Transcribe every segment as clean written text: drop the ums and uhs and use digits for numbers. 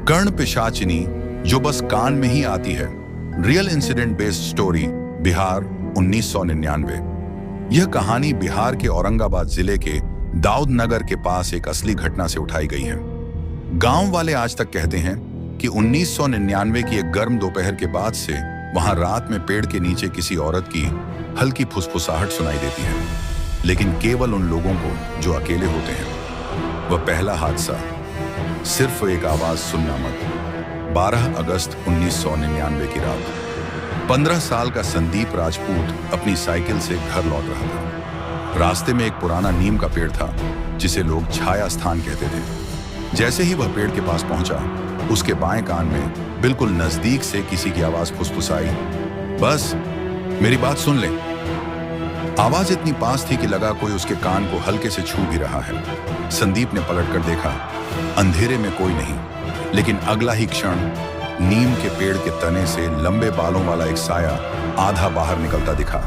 कर्ण पिशाचिनी जो बस कान में ही आती है। Real incident based story, Bihar 1999। यह कहानी बिहार के औरंगाबाद जिले के दाऊद नगर के पास एक असली घटना से उठाई गई है। गांव वाले आज तक कहते हैं कि 1999 की एक गर्म दोपहर के बाद से वहां रात में पेड़ के नीचे किसी औरत की हल्की फुसफुसाहट सुनाई देती है, लेकिन केवल उन लोगों को जो अकेले होते हैं। वह पहला हादसा, सिर्फ एक आवाज सुनना मत। 12 अगस्त 1999 की रात 15 साल का संदीप राजपूत अपनी साइकिल से घर लौट रहा था। रास्ते में एक पुराना नीम का पेड़ था जिसे लोग छाया स्थान कहते थे। जैसे ही वह पेड़ के पास पहुंचा, उसके बाएं कान में बिल्कुल नजदीक से किसी की आवाज फुसफुसाई, बस मेरी बात सुन ले। आवाज इतनी पास थी कि लगा कोई उसके कान को हल्के से छू भी रहा है। संदीप ने पलटकर देखा, अंधेरे में कोई नहीं, लेकिन अगला ही क्षण नीम के पेड़ के तने से लंबे बालों वाला एक साया आधा बाहर निकलता दिखा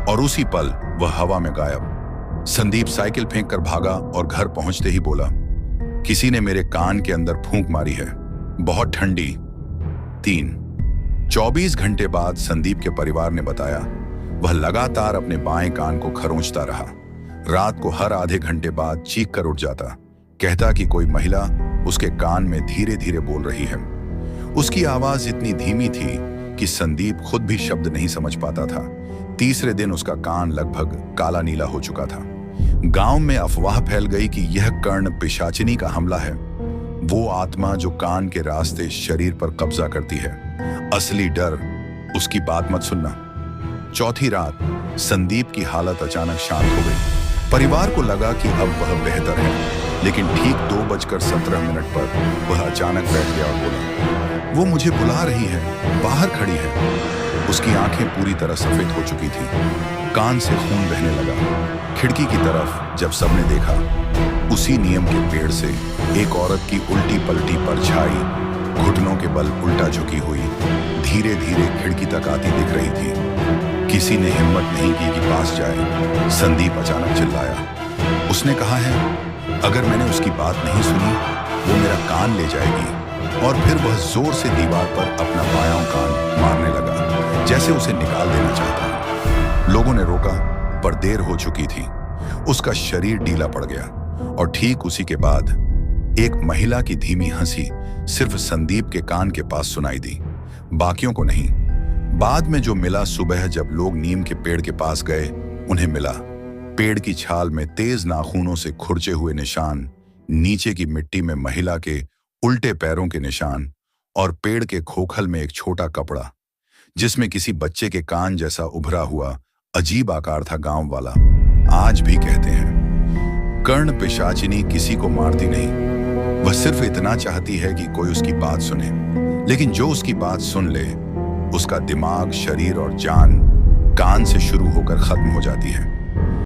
और उसी पल वह हवा में गायब। संदीप साइकिल फेंक कर भागा और घर पहुंचते ही बोला, किसी ने मेरे कान के अंदर फूंक मारी है, बहुत ठंडी। 24 घंटे बाद संदीप के परिवार ने बताया, वह लगातार अपने बाएं कान को खरोंचता रहा। रात को हर आधे घंटे बाद चीख कर उठ जाता, कहता कि कोई महिला उसके कान में धीरे धीरे बोल रही है। उसकी आवाज इतनी धीमी थी कि संदीप खुद भी शब्द नहीं समझ पाता था। तीसरे दिन उसका कान लगभग काला नीला हो चुका था। गांव में अफवाह फैल गई कि यह कर्ण पिशाचिनी का हमला है, वो आत्मा जो कान के रास्ते शरीर पर कब्जा करती है। असली डर, उसकी बात मत सुनना। चौथी रात संदीप की हालत अचानक शांत हो गई। परिवार को लगा कि अब वह बेहतर है, लेकिन ठीक 2:17 पर वह अचानक बैठ गया और बोला, वो मुझे बुला रही है, बाहर खड़ी है। उसकी आंखें पूरी तरह सफेद हो चुकी थी, कान से खून बहने लगा। खिड़की की तरफ जब सबने देखा, उसी नीम के पेड़ से एक औरत की उल्टी पलटी परछाई घुटनों के बल उल्टा झुकी हुई धीरे धीरे खिड़की तक आती दिख रही थी। किसी ने हिम्मत नहीं की कि पास जाए। संदीप अचानक चिल्लाया, उसने कहा है, अगर मैंने उसकी बात नहीं सुनी, वो मेरा कान ले जाएगी। और फिर वह जोर से दीवार पर अपना बायां कान मारने लगा, जैसे उसे निकाल देना चाहता है। लोगों ने रोका, पर देर हो चुकी थी। उसका शरीर ढीला पड़ गया और ठीक उसी के बाद एक महिला की धीमी हंसी सिर्फ संदीप के कान के पास सुनाई दी, बाकियों को नहीं। बाद में जो मिला, सुबह जब लोग नीम के पेड़ के पास गए, उन्हें मिला पेड़ की छाल में तेज नाखूनों से खुरचे हुए निशान, नीचे की मिट्टी में महिला के उल्टे पैरों के निशान और पेड़ के खोखल में एक छोटा कपड़ा जिसमें किसी बच्चे के कान जैसा उभरा हुआ अजीब आकार था। गांव वाला आज भी कहते हैं, कर्ण पिशाचिनी किसी को मारती नहीं, वह सिर्फ इतना चाहती है कि कोई उसकी बात सुने। लेकिन जो उसकी बात सुन ले, उसका दिमाग, शरीर और जान कान से शुरू होकर खत्म हो जाती है।